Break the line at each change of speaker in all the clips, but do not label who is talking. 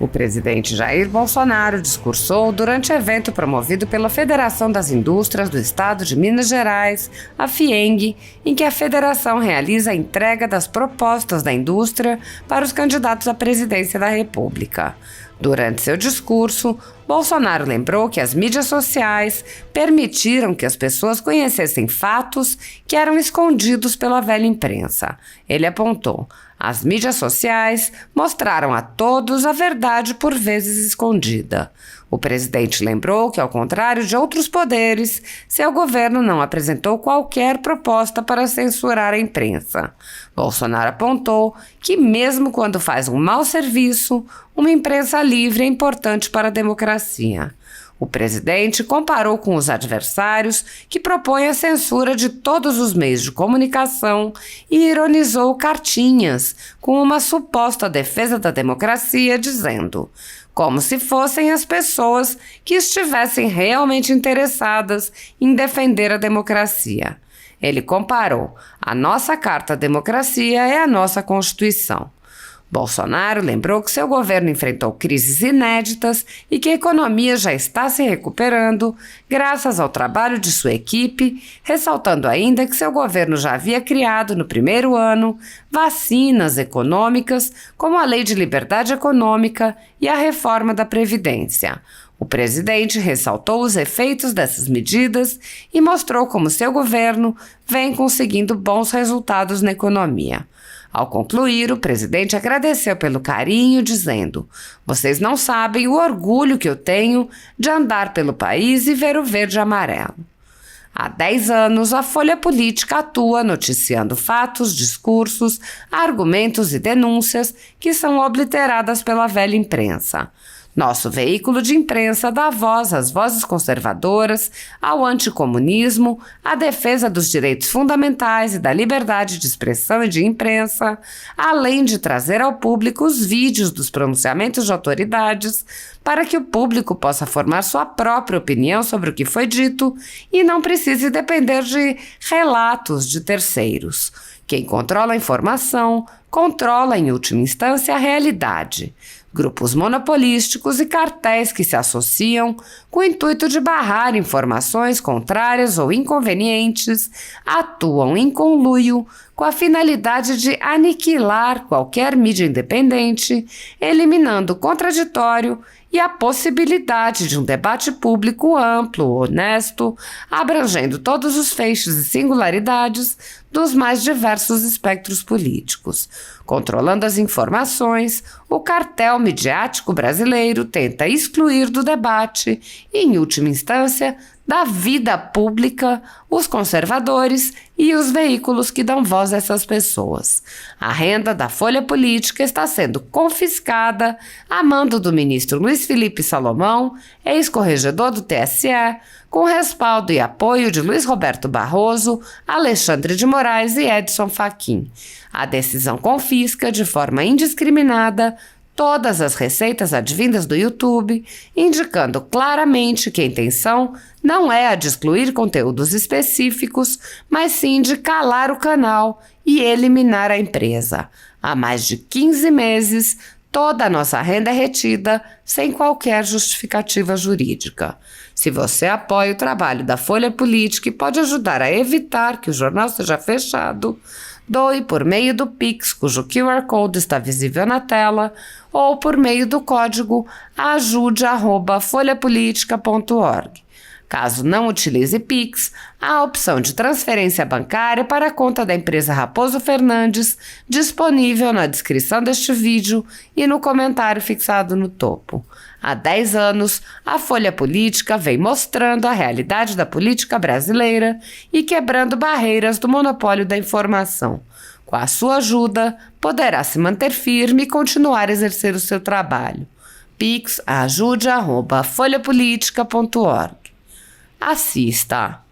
O presidente Jair Bolsonaro discursou durante evento promovido pela Federação das Indústrias do Estado de Minas Gerais, a FIENG, em que a federação realiza a entrega das propostas da indústria para os candidatos à presidência da República. Durante seu discurso, Bolsonaro lembrou que as mídias sociais permitiram que as pessoas conhecessem fatos que eram escondidos pela velha imprensa. Ele apontou: as mídias sociais mostraram a todos a verdade por vezes escondida. O presidente lembrou que, ao contrário de outros poderes, seu governo não apresentou qualquer proposta para censurar a imprensa. Bolsonaro apontou que, mesmo quando faz um mau serviço, uma imprensa livre é importante para a democracia. O presidente comparou com os adversários que propõem a censura de todos os meios de comunicação e ironizou cartinhas com uma suposta defesa da democracia, dizendo: como se fossem as pessoas que estivessem realmente interessadas em defender a democracia. Ele comparou: a nossa Carta à Democracia é a nossa Constituição. Bolsonaro lembrou que seu governo enfrentou crises inéditas e que a economia já está se recuperando graças ao trabalho de sua equipe, ressaltando ainda que seu governo já havia criado no primeiro ano vacinas econômicas, como a Lei de Liberdade Econômica e a reforma da Previdência. O presidente ressaltou os efeitos dessas medidas e mostrou como seu governo vem conseguindo bons resultados na economia. Ao concluir, o presidente agradeceu pelo carinho, dizendo: vocês não sabem o orgulho que eu tenho de andar pelo país e ver o verde e amarelo. Há 10 anos, a Folha Política atua noticiando fatos, discursos, argumentos e denúncias que são obliteradas pela velha imprensa. Nosso veículo de imprensa dá voz às vozes conservadoras, ao anticomunismo, à defesa dos direitos fundamentais e da liberdade de expressão e de imprensa, além de trazer ao público os vídeos dos pronunciamentos de autoridades para que o público possa formar sua própria opinião sobre o que foi dito e não precise depender de relatos de terceiros. Quem controla a informação, controla em última instância a realidade. Grupos monopolísticos e cartéis que se associam com o intuito de barrar informações contrárias ou inconvenientes atuam em conluio com a finalidade de aniquilar qualquer mídia independente, eliminando o contraditório e a possibilidade de um debate público amplo, honesto, abrangendo todos os feixes e singularidades dos mais diversos espectros políticos. Controlando as informações, o cartel midiático brasileiro tenta excluir do debate e, em última instância, da vida pública, os conservadores e os veículos que dão voz a essas pessoas. A renda da Folha Política está sendo confiscada a mando do ministro Luiz Felipe Salomão, ex-corregedor do TSE, com respaldo e apoio de Luiz Roberto Barroso, Alexandre de Moraes e Edson Fachin. A decisão confisca, de forma indiscriminada, todas as receitas advindas do YouTube, indicando claramente que a intenção não é a de excluir conteúdos específicos, mas sim de calar o canal e eliminar a empresa. Há mais de 15 meses, toda a nossa renda é retida sem qualquer justificativa jurídica. Se você apoia o trabalho da Folha Política e pode ajudar a evitar que o jornal seja fechado, doe por meio do Pix, cujo QR Code está visível na tela, ou por meio do código ajude@folhapolitica.org. Caso não utilize Pix, há a opção de transferência bancária para a conta da empresa Raposo Fernandes, disponível na descrição deste vídeo e no comentário fixado no topo. Há 10 anos, a Folha Política vem mostrando a realidade da política brasileira e quebrando barreiras do monopólio da informação. Com a sua ajuda, poderá se manter firme e continuar a exercer o seu trabalho. Pix ajude@folhapolitica.org. Assista!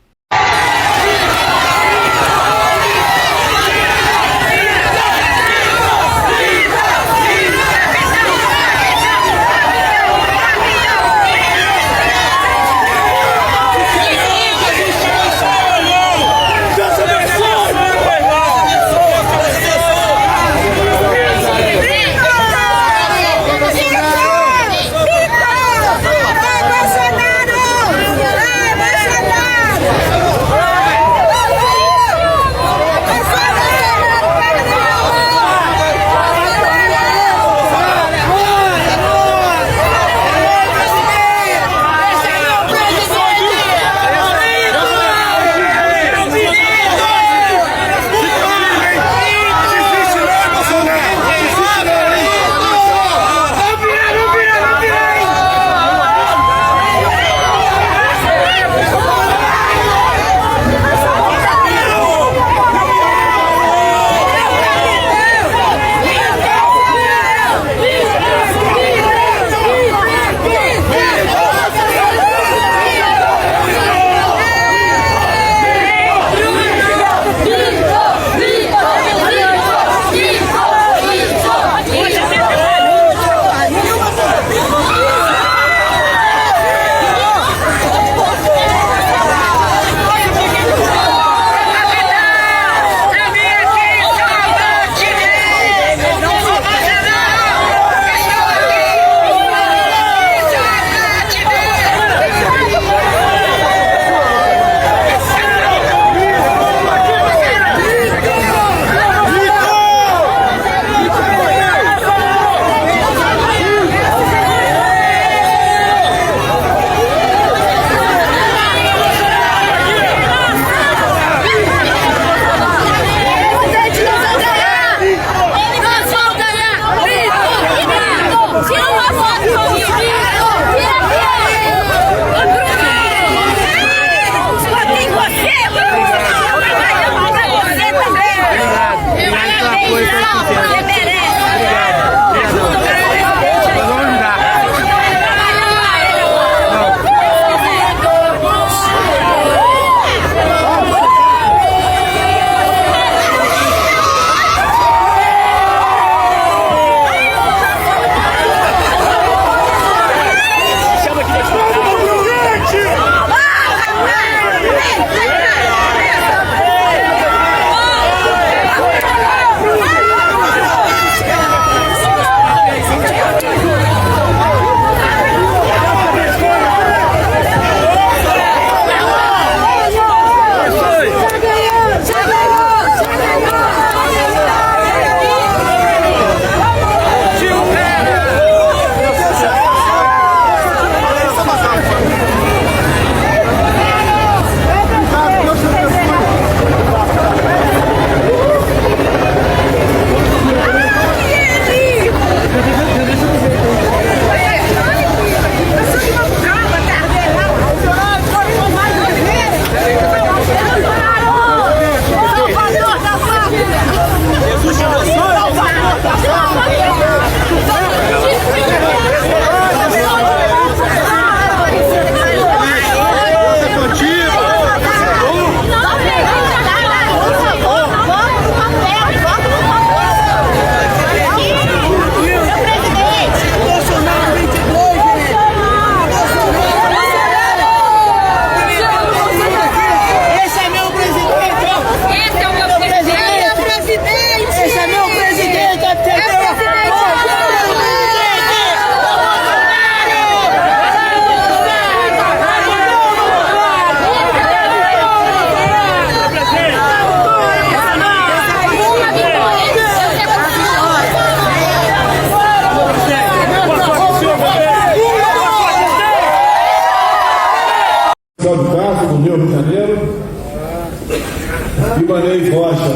Ivanei Rocha,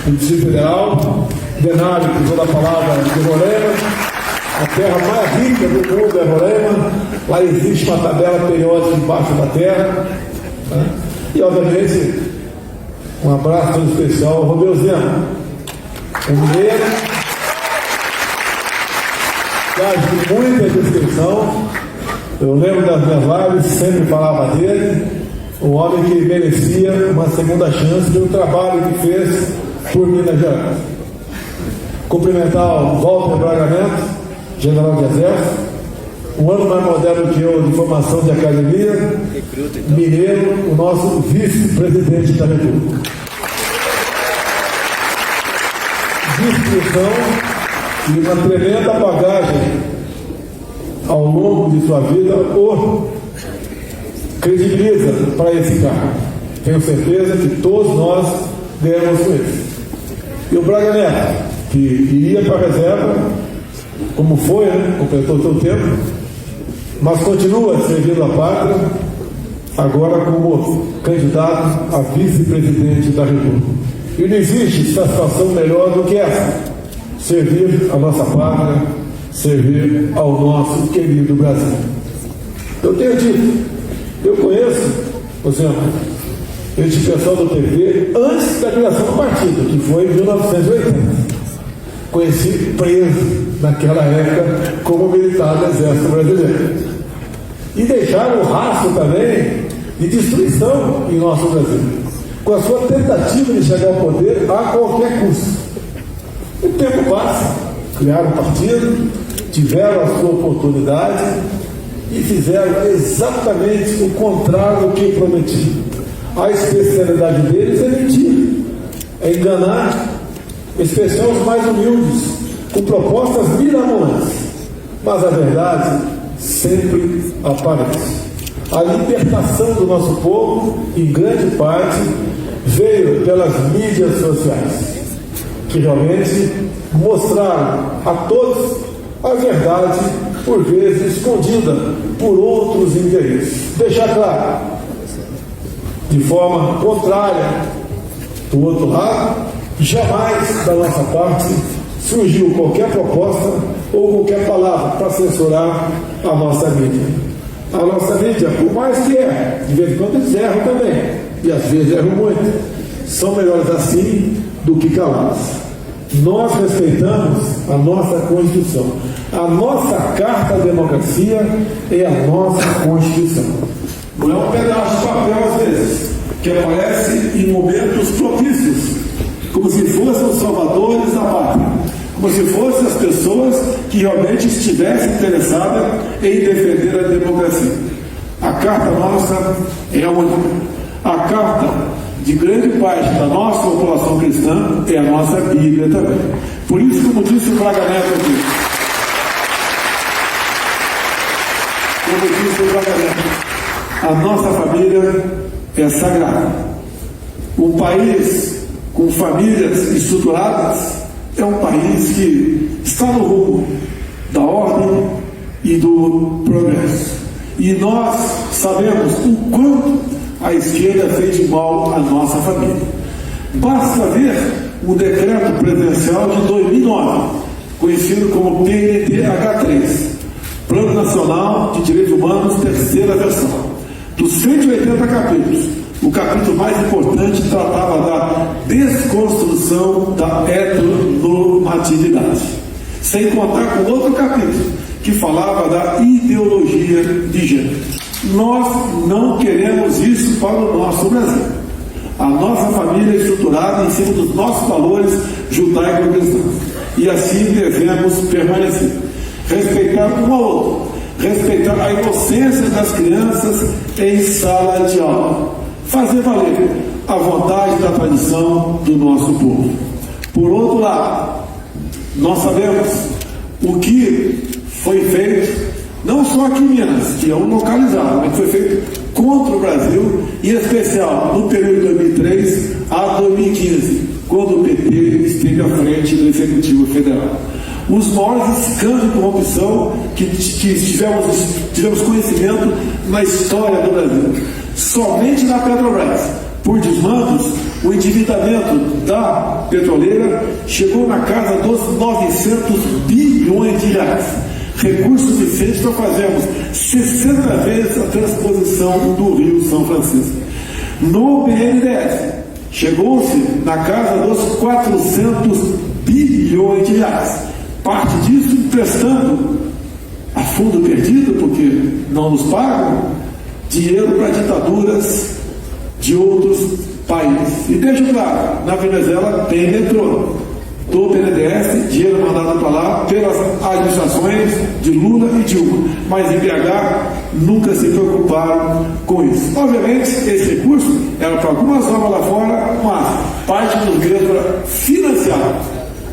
do Distrito Federal, Denário, que usou a palavra de Roraima, a terra mais rica do mundo é Roraima, lá existe uma tabela periódica embaixo da terra, né? E obviamente um abraço todo especial ao Romeu Zema, um mineiro, faz muita distinção. Eu lembro das minhas lives, sempre falava dele, um homem que merecia uma segunda chance pelo trabalho que fez por Minas Gerais. Cumprimentar o Walter Braga Neto, general de exército, um ano mais moderno que eu de formação de academia, mineiro, o nosso vice-presidente da República. Distinção e uma tremenda bagagem ao longo de sua vida o credibiliza para esse cargo. Tenho certeza que todos nós ganhamos com ele. E o Braga Neto, que iria para a reserva, como foi, né? Completou todo o tempo, mas continua servindo a pátria, agora como candidato a vice-presidente da República. E não existe satisfação melhor do que essa: servir a nossa pátria, servir ao nosso querido Brasil. Eu tenho dito, eu conheço, por exemplo, esse pessoal do PT antes da criação do partido, que foi em 1980. Conheci preso naquela época como militar do Exército Brasileiro. E deixaram o rastro também de destruição em nosso Brasil, com a sua tentativa de chegar ao poder a qualquer custo. O tempo passa, criaram um partido, tiveram a sua oportunidade e fizeram exatamente o contrário do que prometiam. A especialidade deles é mentir, é enganar, em especial os mais humildes, com propostas mirabolantes. Mas a verdade sempre aparece. A libertação do nosso povo, em grande parte, veio pelas mídias sociais, que realmente mostraram a todos a verdade, por vezes escondida por outros interesses. Deixar claro, de forma contrária, do outro lado, jamais da nossa parte surgiu qualquer proposta ou qualquer palavra para censurar a nossa mídia. A nossa mídia, por mais que de vez em quando eles erram também, e às vezes erram muito, são melhores assim do que calados. Nós respeitamos a nossa Constituição. A nossa Carta da Democracia é a nossa Constituição. Não é um pedaço de papel, às vezes, que aparece em momentos propícios, como se fossem os salvadores da pátria, como se fossem as pessoas que realmente estivessem interessadas em defender a democracia. A Carta nossa é única. A Carta de grande parte da nossa população cristã é a nossa Bíblia também. Por isso, como disse o Braga Neto aqui, a nossa família é sagrada. Um país com famílias estruturadas é um país que está no rumo da ordem e do progresso. E nós sabemos o quanto a esquerda fez de mal à nossa família. Basta ver o decreto presidencial de 2009, conhecido como PNTH3, Plano Nacional de Direitos Humanos, terceira versão. Dos 180 capítulos, o capítulo mais importante tratava da desconstrução da heteronormatividade, sem contar com outro capítulo que falava da ideologia de gênero. Nós não queremos isso para o nosso Brasil. A nossa família é estruturada em cima dos nossos valores judaico-cristãos, e assim devemos permanecer. Respeitar um ao outro, respeitar a inocência das crianças em sala de aula, fazer valer a vontade da tradição do nosso povo. Por outro lado, nós sabemos o que foi feito, não só aqui em Minas, que é um localizado, mas foi feito contra o Brasil, em especial no período de 2003 a 2015, quando o PT esteve à frente do Executivo Federal. Os maiores escândalos de corrupção que tivemos conhecimento na história do Brasil. Somente na Petrobras, por desmandos, o endividamento da petroleira chegou na casa dos 900 bilhões de reais. Recursos suficientes para fazermos 60 vezes a transposição do Rio São Francisco. No BNDES, chegou-se na casa dos 400 bilhões de reais. Parte disso emprestando a fundo perdido, porque não nos pagam, dinheiro para ditaduras de outros países. E deixa claro, na Venezuela tem metrô. Do BNDES, dinheiro mandado para lá pelas administrações de Lula e Dilma. Mas em BH nunca se preocuparam com isso. Obviamente, esse recurso era para algumas obras lá fora, mas parte dos mesmos para financiar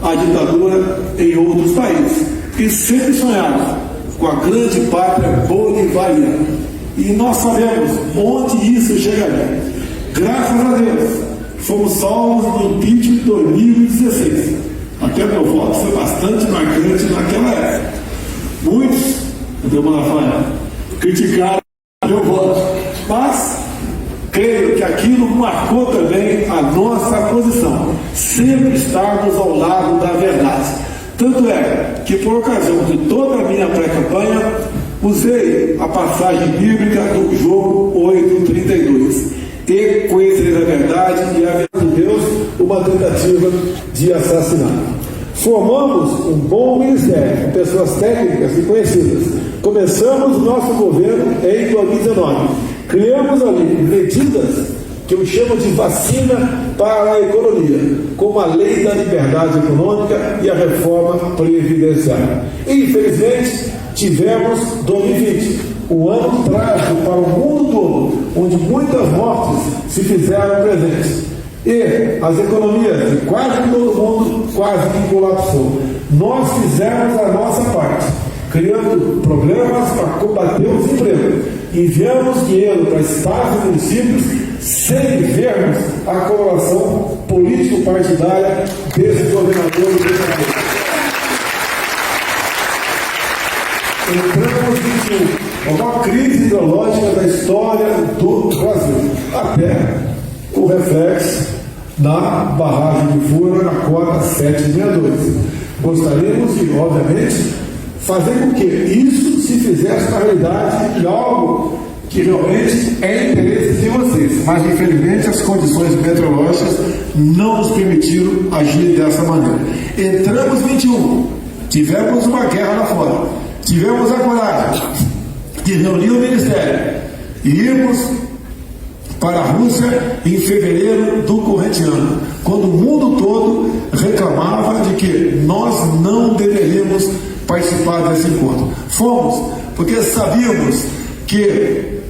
a ditadura em outros países. E sempre sonharam com a grande pátria bolivariana. E nós sabemos onde isso chegaria. Graças a Deus, fomos salvos no impeachment de 2016. Até meu voto foi bastante marcante naquela época. Muitos, Dr. Malafaia, criticaram meu voto, mas creio que aquilo marcou também a nossa posição. Sempre estarmos ao lado da verdade. Tanto é que, por ocasião de toda a minha pré-campanha, usei a passagem bíblica do Jogo 8:32. E conhecereis a verdade e a verdade de Deus, uma tentativa de assassinato. Formamos um bom ministério, com pessoas técnicas e conhecidas. Começamos o nosso governo em 2019. Criamos ali medidas que eu chamo de vacina para a economia, como a lei da liberdade econômica e a reforma previdenciária. E, infelizmente, tivemos 2020. Um ano trágico para o mundo todo, onde muitas mortes se fizeram presentes. E as economias de quase todo mundo quase que colapsou. Nós fizemos a nossa parte, criando programas para combater o desemprego. Enviamos dinheiro para estados e municípios sem vermos a coloração político-partidária desses governadores e governadores. Entramos em uma crise ideológica da história do Brasil, até o reflexo na barragem de Fura, na cota 762. Gostaríamos de, obviamente, fazer com que isso se fizesse na realidade de algo que realmente é interesse de vocês, mas infelizmente as condições meteorológicas não nos permitiram agir dessa maneira. Entramos em 21, tivemos uma guerra lá fora. Tivemos a coragem de reunir o Ministério e irmos para a Rússia em fevereiro do corrente ano, quando o mundo todo reclamava de que nós não deveríamos participar desse encontro. Fomos, porque sabíamos que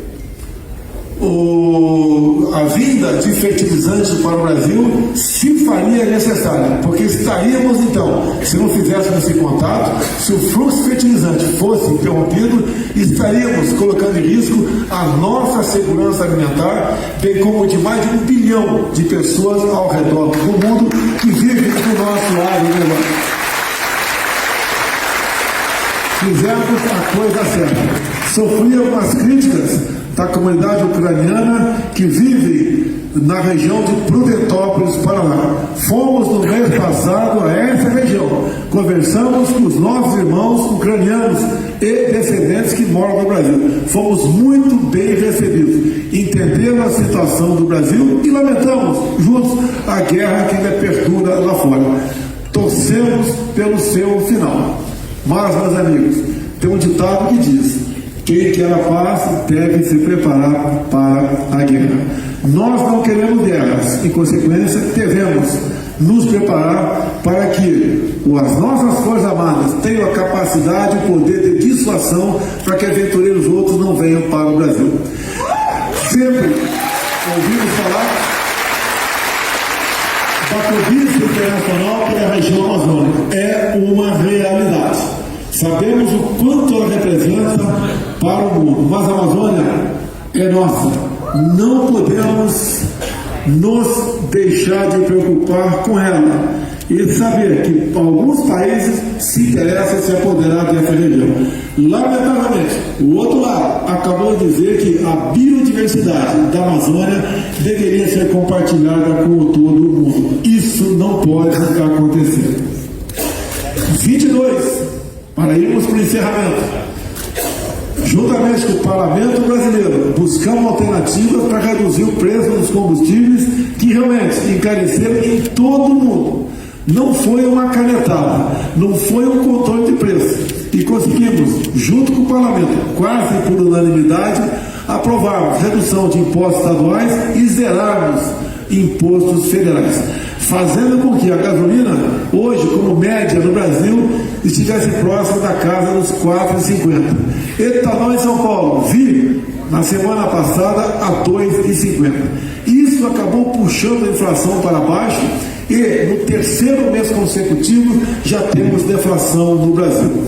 a vinda de fertilizantes para o Brasil se faria necessária, porque estaríamos então, se não fizéssemos esse contato, se o fluxo fertilizante fosse interrompido, estaríamos colocando em risco a nossa segurança alimentar, bem como de mais de 1 bilhão de pessoas ao redor do mundo que vivem no nosso agronegócio. Fizemos a coisa certa. Sofri algumas críticas da comunidade ucraniana que vive na região de Prudentópolis, Paraná. Fomos no mês passado a essa região, conversamos com os nossos irmãos ucranianos e descendentes que moram no Brasil. Fomos muito bem recebidos, entendendo a situação do Brasil e lamentamos juntos a guerra que ainda perdura lá fora. Torcemos pelo seu final. Mas, meus amigos, tem um ditado que diz: quem quer a paz deve se preparar para a guerra. Nós não queremos guerras, em consequência, devemos nos preparar para que as nossas Forças Armadas tenham a capacidade e o poder de dissuasão para que aventureiros outros não venham para o Brasil. Sempre ouvimos falar da cobiça internacional pela região amazônica. É uma realidade. Sabemos o quanto ela representa para o mundo, mas a Amazônia é nossa. Não podemos nos deixar de preocupar com ela e saber que alguns países se interessam em se apoderar dessa região. Lamentavelmente, o outro lado acabou de dizer que a biodiversidade da Amazônia deveria ser compartilhada com todo mundo. Isso não pode acontecer. 22, para irmos para o encerramento. Juntamente com o Parlamento Brasileiro, buscamos alternativas para reduzir o preço dos combustíveis que realmente encareceram em todo o mundo. Não foi uma canetada, não foi um controle de preço. E conseguimos, junto com o Parlamento, quase por unanimidade, aprovarmos redução de impostos estaduais e zerarmos impostos federais, fazendo com que a gasolina, hoje, como média no Brasil, estivesse próxima da casa dos R$ 4,50. Etanol em São Paulo, vi na semana passada a R$ 2,50. Isso acabou puxando a inflação para baixo e no terceiro mês consecutivo já temos deflação no Brasil.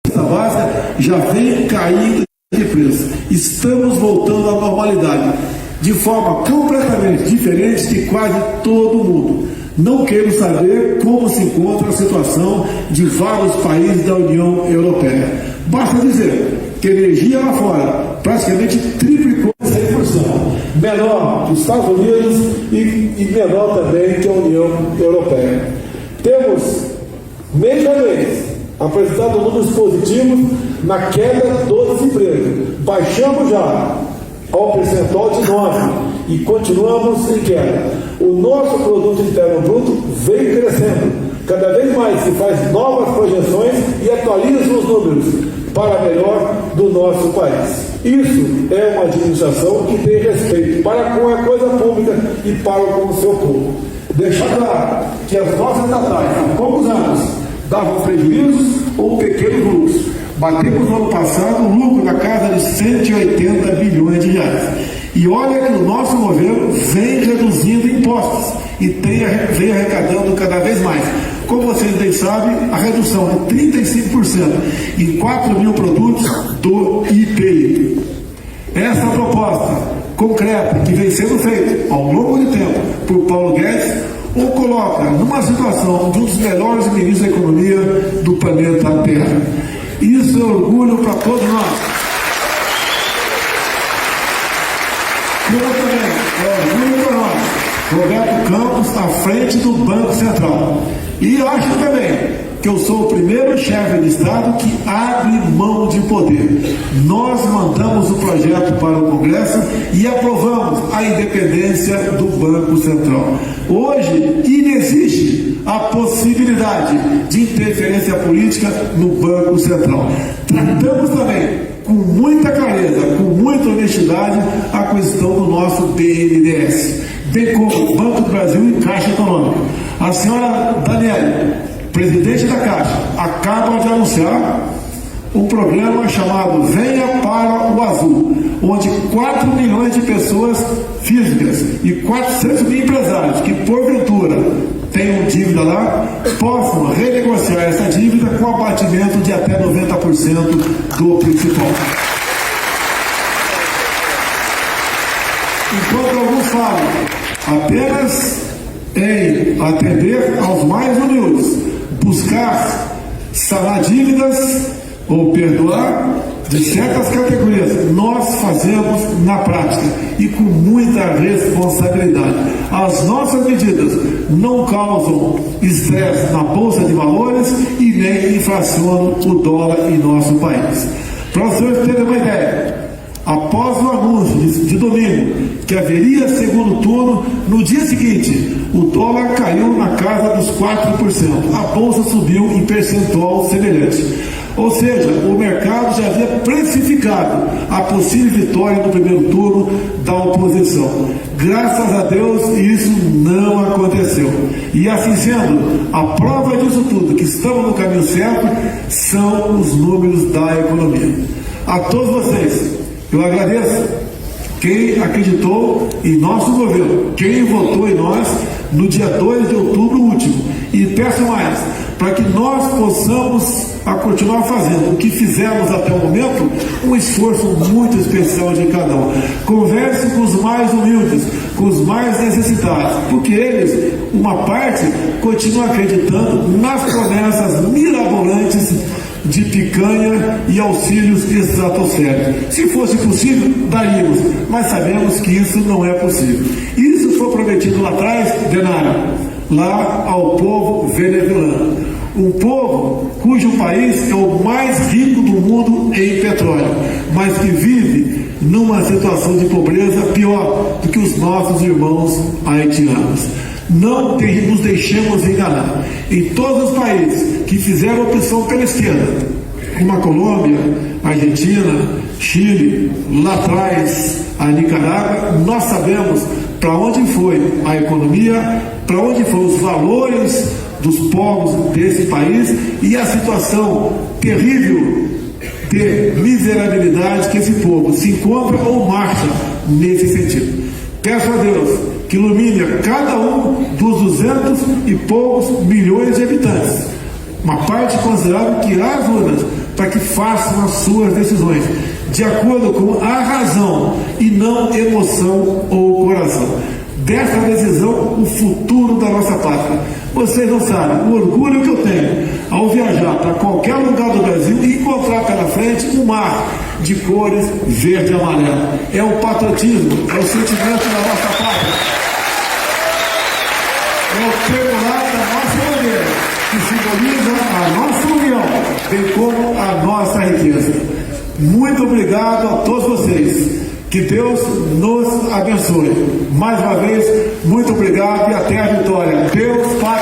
Essa base já vem caindo de preço. Estamos voltando à normalidade, de forma completamente diferente de quase todo mundo. Não quero saber como se encontra a situação de vários países da União Europeia. Basta dizer que a energia lá fora praticamente triplicou 100%, menor que os Estados Unidos e menor também que a União Europeia. Temos, mês a mês, apresentado números positivos na queda do desemprego. Baixamos já ao percentual de 9 e continuamos em queda. O nosso produto interno bruto vem crescendo. Cada vez mais se faz novas projeções e atualiza os números para melhor do nosso país. Isso é uma administração que tem respeito para com a coisa pública e para com o seu povo. Deixar claro que as nossas estatais, há poucos anos, davam prejuízos ou pequenos lucros. Batemos no ano passado um lucro na casa de 180 bilhões de reais. E olha que o nosso governo vem reduzindo impostos e vem arrecadando cada vez mais. Como vocês bem sabem, a redução de 35% em 4 mil produtos do IPI. Essa proposta concreta que vem sendo feita ao longo do tempo por Paulo Guedes o coloca numa situação de um dos melhores ministros da economia do planeta Terra. Isso é orgulho para todos nós. Como também é orgulho para nós, Roberto Campos à frente do Banco Central. E acho também que eu sou o primeiro chefe de Estado que abre mão de poder. Nós mandamos o projeto para o Congresso e aprovamos a independência do Banco Central. Hoje, inexiste a possibilidade de interferência política no Banco Central. Tratamos também com muita clareza, com muita honestidade, a questão do nosso BNDES, bem como o Banco do Brasil e Caixa Econômica. A senhora Daniele, presidente da Caixa, acaba de anunciar um programa chamado Venha para o Azul, onde 4 milhões de pessoas físicas e 400 mil empresários que, porventura, tenham dívida lá, possam renegociar essa dívida com abatimento de até 90% do principal. Enquanto alguns falam apenas em atender aos mais humildes, buscar sanar dívidas ou perdoar de certas categorias, nós fazemos na prática e com muita responsabilidade. As nossas medidas não causam estresse na Bolsa de Valores e nem inflacionam o dólar em nosso país. Para vocês terem uma ideia, após o anúncio de domingo que haveria segundo turno, no dia seguinte o dólar caiu na casa dos 4%, a Bolsa subiu em percentual semelhante. Ou seja, o mercado já havia precificado a possível vitória no primeiro turno da oposição. Graças a Deus, isso não aconteceu. E assim sendo, a prova disso tudo, que estamos no caminho certo, são os números da economia. A todos vocês, eu agradeço quem acreditou em nosso governo, quem votou em nós no dia 2 de outubro último. E peço mais, para que nós possamos continuar fazendo o que fizemos até o momento, um esforço muito especial de cada um. Converse com os mais humildes, com os mais necessitados, porque eles, uma parte, continuam acreditando nas promessas mirabolantes de picanha e auxílios estratosféricos. Se fosse possível, daríamos, mas sabemos que isso não é possível. Isso foi prometido lá atrás, Denara, lá ao povo venezuelano. Um povo cujo país é o mais rico do mundo em petróleo, mas que vive numa situação de pobreza pior do que os nossos irmãos haitianos. Não nos deixemos enganar. Em todos os países que fizeram opção pela esquerda, como a Colômbia, a Argentina, Chile, lá atrás a Nicarágua, nós sabemos para onde foi a economia, para onde foram os valores dos povos desse país e a situação terrível de miserabilidade que esse povo se encontra ou marcha nesse sentido. Peço a Deus que ilumine cada um dos 200 e poucos milhões de habitantes, uma parte considerável que irá às urnas, para que façam as suas decisões de acordo com a razão e não emoção ou coração. Dessa decisão, o futuro da nossa pátria. Vocês não sabem o orgulho que eu tenho ao viajar para qualquer lugar do Brasil e encontrar pela frente um mar de cores verde e amarelo. É o patriotismo, é o sentimento da nossa pátria. É o penhorar da nossa bandeira, que simboliza a nossa união, bem como a nossa riqueza. Muito obrigado a todos vocês. Que Deus nos abençoe. Mais uma vez, muito obrigado e até a vitória. Deus, Pai.